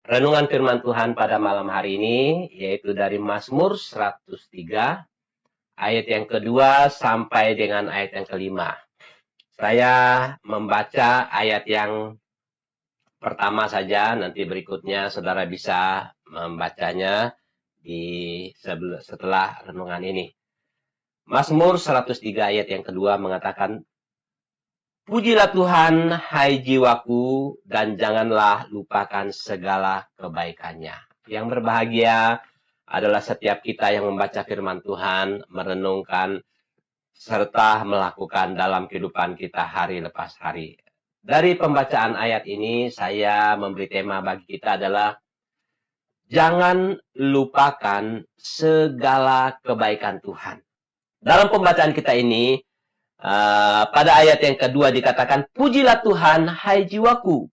Renungan firman Tuhan pada malam hari ini yaitu dari Mazmur 103 ayat yang kedua sampai dengan ayat yang kelima. Saya membaca ayat yang pertama saja, nanti berikutnya saudara bisa membacanya setelah renungan ini. Mazmur 103 ayat yang kedua mengatakan, "Pujilah Tuhan, hai jiwaku, dan janganlah lupakan segala kebaikannya." Yang berbahagia adalah setiap kita yang membaca firman Tuhan, merenungkan, serta melakukan dalam kehidupan kita hari lepas hari. Dari pembacaan ayat ini, saya memberi tema bagi kita adalah jangan lupakan segala kebaikan Tuhan. Dalam pembacaan kita ini, pada ayat yang kedua dikatakan, "Pujilah Tuhan, hai jiwaku,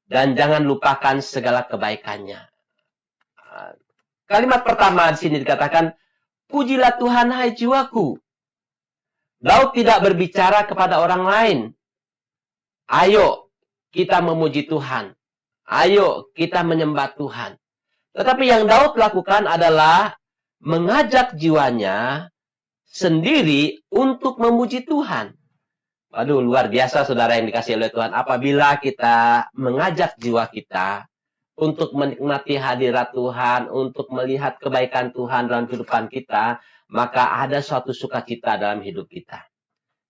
dan jangan lupakan segala kebaikannya." Kalimat pertama di sini dikatakan, "Pujilah Tuhan, hai jiwaku." Daud tidak berbicara kepada orang lain. Ayo kita memuji Tuhan. Ayo kita menyembah Tuhan. Tetapi yang Daud lakukan adalah mengajak jiwanya sendiri untuk memuji Tuhan. Waduh, luar biasa saudara yang dikasihi oleh Tuhan. Apabila kita mengajak jiwa kita untuk menikmati hadirat Tuhan, untuk melihat kebaikan Tuhan dalam kehidupan kita, maka ada suatu sukacita dalam hidup kita.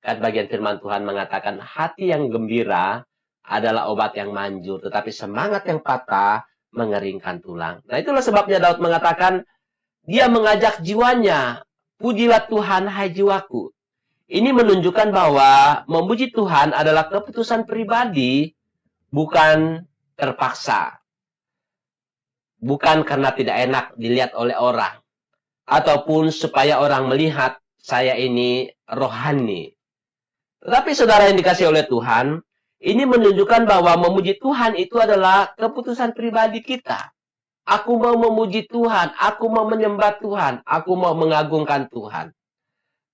Kan bagian firman Tuhan mengatakan, hati yang gembira adalah obat yang manjur, tetapi semangat yang patah mengeringkan tulang. Nah, itulah sebabnya Daud mengatakan, dia mengajak jiwanya, "Pujilah Tuhan, hai jiwaku." Ini menunjukkan bahwa memuji Tuhan adalah keputusan pribadi, bukan terpaksa. Bukan karena tidak enak dilihat oleh orang. Ataupun supaya orang melihat saya ini rohani. Tetapi saudara yang dikasihi oleh Tuhan, ini menunjukkan bahwa memuji Tuhan itu adalah keputusan pribadi kita. Aku mau memuji Tuhan, aku mau menyembah Tuhan, aku mau mengagungkan Tuhan.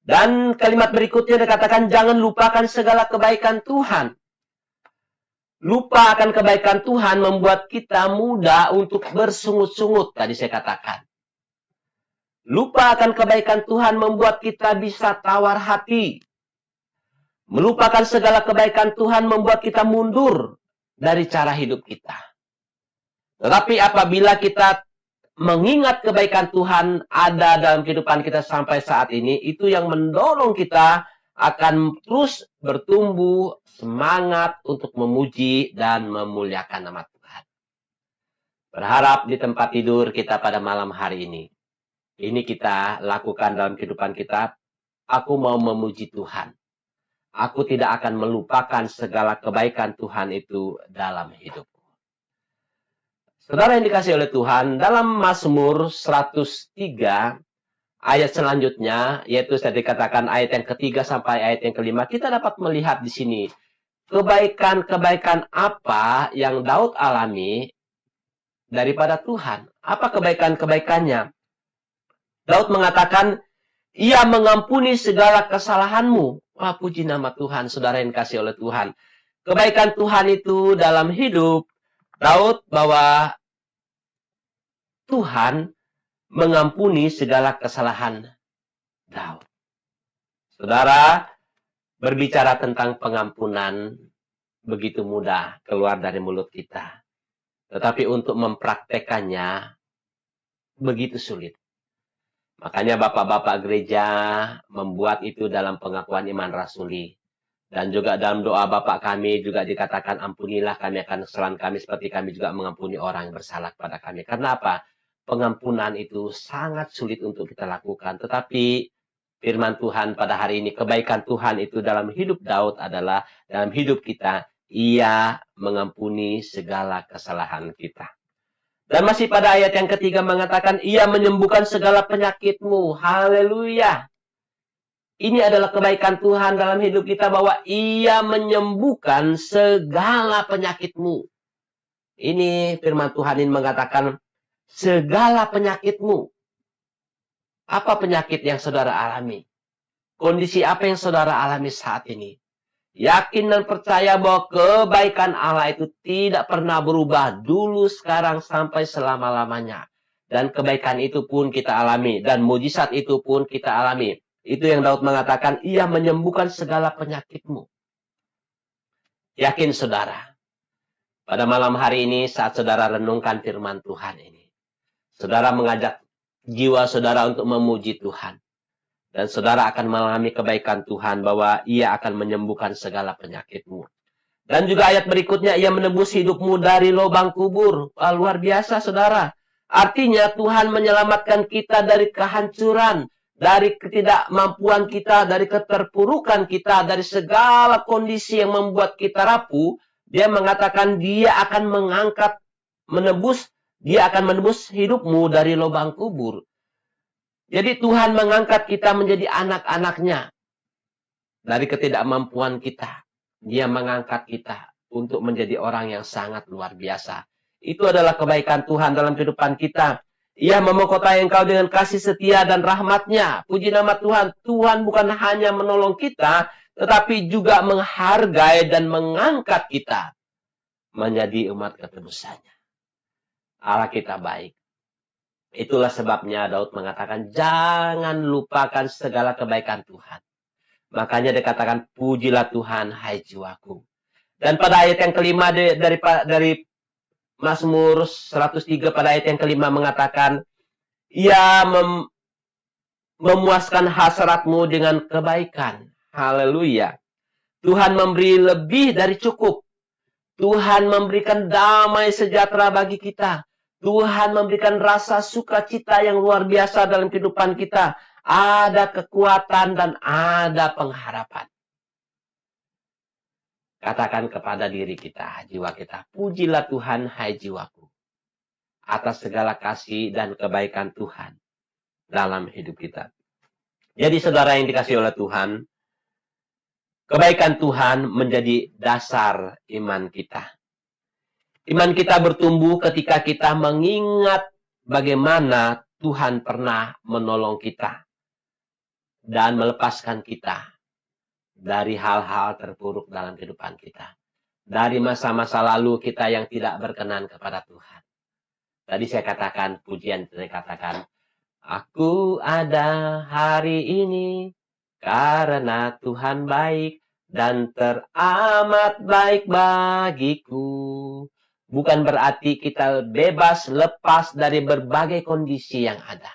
Dan kalimat berikutnya dikatakan, jangan lupakan segala kebaikan Tuhan. Lupa akan kebaikan Tuhan membuat kita mudah untuk bersungut-sungut, tadi saya katakan. Lupa akan kebaikan Tuhan membuat kita bisa tawar hati. Melupakan segala kebaikan Tuhan membuat kita mundur dari cara hidup kita. Tetapi apabila kita mengingat kebaikan Tuhan ada dalam kehidupan kita sampai saat ini, itu yang mendorong kita akan terus bertumbuh semangat untuk memuji dan memuliakan nama Tuhan. Berharap di tempat tidur kita pada malam hari ini kita lakukan dalam kehidupan kita. Aku mau memuji Tuhan. Aku tidak akan melupakan segala kebaikan Tuhan itu dalam hidupku. Saudara yang dikasihi oleh Tuhan, dalam Mazmur 103, ayat selanjutnya, yaitu saya dikatakan ayat yang ketiga sampai ayat yang kelima, kita dapat melihat di sini kebaikan-kebaikan apa yang Daud alami daripada Tuhan. Apa kebaikan-kebaikannya? Daud mengatakan, ia mengampuni segala kesalahanmu. Wah, puji nama Tuhan, saudara yang dikasihi oleh Tuhan. Kebaikan Tuhan itu dalam hidup Daud bahwa Tuhan mengampuni segala kesalahan Daud. Saudara, berbicara tentang pengampunan begitu mudah keluar dari mulut kita. Tetapi untuk mempraktekannya begitu sulit. Makanya bapak-bapak gereja membuat itu dalam pengakuan iman rasuli. Dan juga dalam doa bapak kami juga dikatakan, ampunilah kami akan kesalahan kami seperti kami juga mengampuni orang yang bersalah kepada kami. Karena apa? Pengampunan itu sangat sulit untuk kita lakukan. Tetapi firman Tuhan pada hari ini, kebaikan Tuhan itu dalam hidup Daud adalah dalam hidup kita, ia mengampuni segala kesalahan kita. Dan masih pada ayat yang ketiga mengatakan, ia menyembuhkan segala penyakitmu. Haleluya. Ini adalah kebaikan Tuhan dalam hidup kita bahwa ia menyembuhkan segala penyakitmu. Ini firman Tuhan ini mengatakan, segala penyakitmu. Apa penyakit yang saudara alami? Kondisi apa yang saudara alami saat ini? Yakin dan percaya bahwa kebaikan Allah itu tidak pernah berubah dulu, sekarang, sampai selama-lamanya. Dan kebaikan itu pun kita alami. Dan mujizat itu pun kita alami. Itu yang Daud mengatakan, ia menyembuhkan segala penyakitmu. Yakin saudara, pada malam hari ini saat saudara renungkan firman Tuhan ini, saudara mengajak jiwa saudara untuk memuji Tuhan. Dan saudara akan mengalami kebaikan Tuhan bahwa ia akan menyembuhkan segala penyakitmu. Dan juga ayat berikutnya, ia menebus hidupmu dari lubang kubur. Wah, luar biasa saudara. Artinya Tuhan menyelamatkan kita dari kehancuran, dari ketidakmampuan kita, dari keterpurukan kita, dari segala kondisi yang membuat kita rapuh. Dia mengatakan dia akan dia akan menebus hidupmu dari lubang kubur. Jadi Tuhan mengangkat kita menjadi anak-anaknya. Dari ketidakmampuan kita, dia mengangkat kita untuk menjadi orang yang sangat luar biasa. Itu adalah kebaikan Tuhan dalam kehidupan kita. Ia memengkotai engkau dengan kasih setia dan rahmat-Nya. Puji nama Tuhan. Tuhan bukan hanya menolong kita, tetapi juga menghargai dan mengangkat kita menjadi umat ketebusannya. Allah kita baik. Itulah sebabnya Daud mengatakan, jangan lupakan segala kebaikan Tuhan. Makanya dikatakan, pujilah Tuhan, hai jiwaku. Dan pada ayat yang kelima dari Mazmur 103 pada ayat yang kelima mengatakan, ia memuaskan hasratmu dengan kebaikan. Haleluya. Tuhan memberi lebih dari cukup. Tuhan memberikan damai sejahtera bagi kita. Tuhan memberikan rasa sukacita yang luar biasa dalam kehidupan kita. Ada kekuatan dan ada pengharapan. Katakan kepada diri kita, jiwa kita, pujilah Tuhan, hai jiwaku, atas segala kasih dan kebaikan Tuhan dalam hidup kita. Jadi saudara yang dikasihi oleh Tuhan, kebaikan Tuhan menjadi dasar iman kita. Iman kita bertumbuh ketika kita mengingat bagaimana Tuhan pernah menolong kita dan melepaskan kita dari hal-hal terpuruk dalam kehidupan kita. Dari masa-masa lalu kita yang tidak berkenan kepada Tuhan. Tadi saya katakan, pujian saya katakan, aku ada hari ini karena Tuhan baik dan teramat baik bagiku. Bukan berarti kita bebas lepas dari berbagai kondisi yang ada.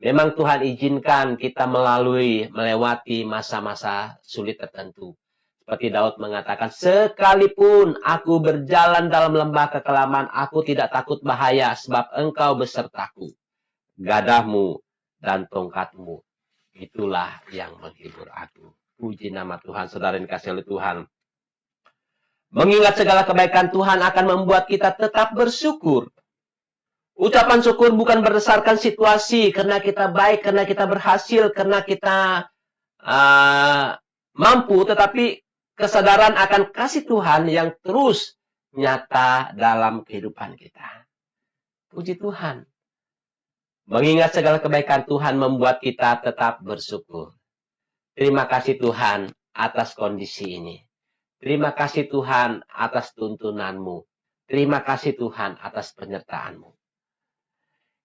Memang Tuhan izinkan kita melewati masa-masa sulit tertentu. Seperti Daud mengatakan, sekalipun aku berjalan dalam lembah kekelaman, aku tidak takut bahaya sebab engkau besertaku. Gadahmu dan tongkatmu, itulah yang menghibur aku. Puji nama Tuhan, saudara yang dikasihi oleh Tuhan. Mengingat segala kebaikan Tuhan akan membuat kita tetap bersyukur. Ucapan syukur bukan berdasarkan situasi, karena kita baik, karena kita berhasil, karena kita mampu, tetapi kesadaran akan kasih Tuhan yang terus nyata dalam kehidupan kita. Puji Tuhan. Mengingat segala kebaikan Tuhan membuat kita tetap bersyukur. Terima kasih Tuhan atas kondisi ini. Terima kasih Tuhan atas tuntunanmu. Terima kasih Tuhan atas penyertaanmu.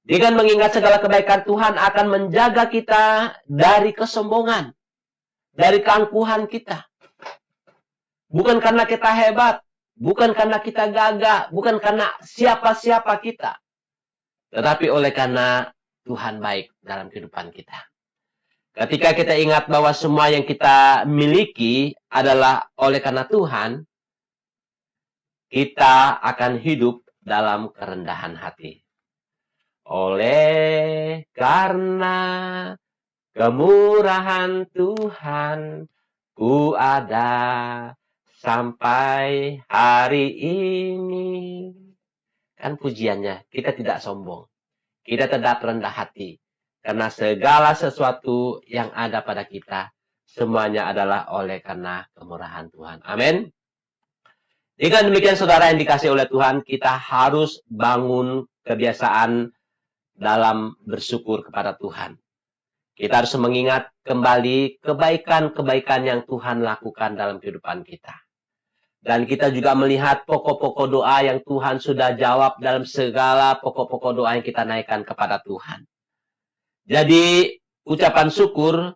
Dengan mengingat segala kebaikan Tuhan akan menjaga kita dari kesombongan. Dari keangkuhan kita. Bukan karena kita hebat. Bukan karena kita gagah. Bukan karena siapa-siapa kita. Tetapi oleh karena Tuhan baik dalam kehidupan kita. Ketika kita ingat bahwa semua yang kita miliki adalah oleh karena Tuhan, kita akan hidup dalam kerendahan hati. Oleh karena kemurahan Tuhan, ku ada sampai hari ini. Kan pujiannya, kita tidak sombong. Kita tetap rendah hati. Karena segala sesuatu yang ada pada kita, semuanya adalah oleh karena kemurahan Tuhan. Amin. Dengan demikian saudara yang dikasihi oleh Tuhan, kita harus bangun kebiasaan dalam bersyukur kepada Tuhan. Kita harus mengingat kembali kebaikan-kebaikan yang Tuhan lakukan dalam kehidupan kita. Dan kita juga melihat pokok-pokok doa yang Tuhan sudah jawab dalam segala pokok-pokok doa yang kita naikkan kepada Tuhan. Jadi, ucapan syukur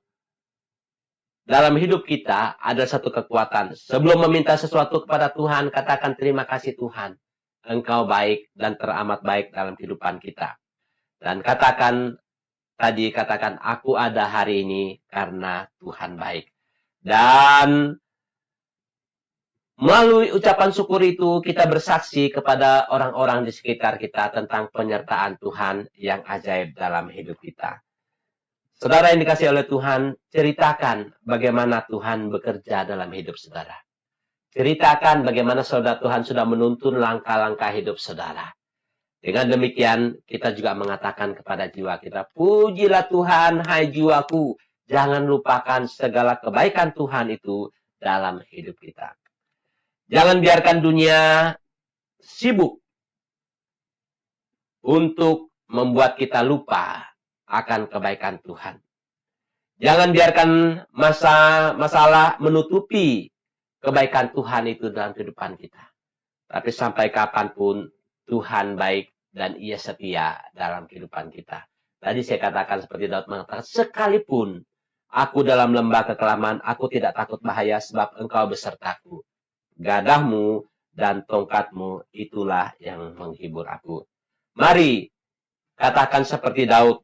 dalam hidup kita adalah satu kekuatan. Sebelum meminta sesuatu kepada Tuhan, katakan terima kasih Tuhan. Engkau baik dan teramat baik dalam kehidupan kita. Dan katakan aku ada hari ini karena Tuhan baik. Dan melalui ucapan syukur itu kita bersaksi kepada orang-orang di sekitar kita tentang penyertaan Tuhan yang ajaib dalam hidup kita. Saudara yang dikasihi oleh Tuhan, ceritakan bagaimana Tuhan bekerja dalam hidup saudara. Ceritakan bagaimana saudara Tuhan sudah menuntun langkah-langkah hidup saudara. Dengan demikian, kita juga mengatakan kepada jiwa kita, pujilah Tuhan, hai jiwaku. Jangan lupakan segala kebaikan Tuhan itu dalam hidup kita. Jangan biarkan dunia sibuk untuk membuat kita lupa akan kebaikan Tuhan. Jangan biarkan masalah menutupi kebaikan Tuhan itu dalam kehidupan kita. Tapi sampai kapanpun, Tuhan baik dan ia setia dalam kehidupan kita. Tadi saya katakan seperti Daud mengatakan, sekalipun aku dalam lembah kekelaman, aku tidak takut bahaya sebab engkau besertaku. Gadahmu dan tongkatmu itulah yang menghibur aku. Mari katakan seperti Daud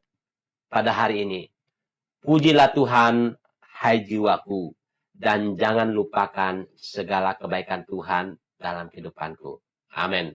pada hari ini. Pujilah Tuhan, hai jiwaku, dan jangan lupakan segala kebaikan Tuhan dalam kehidupanku. Amin.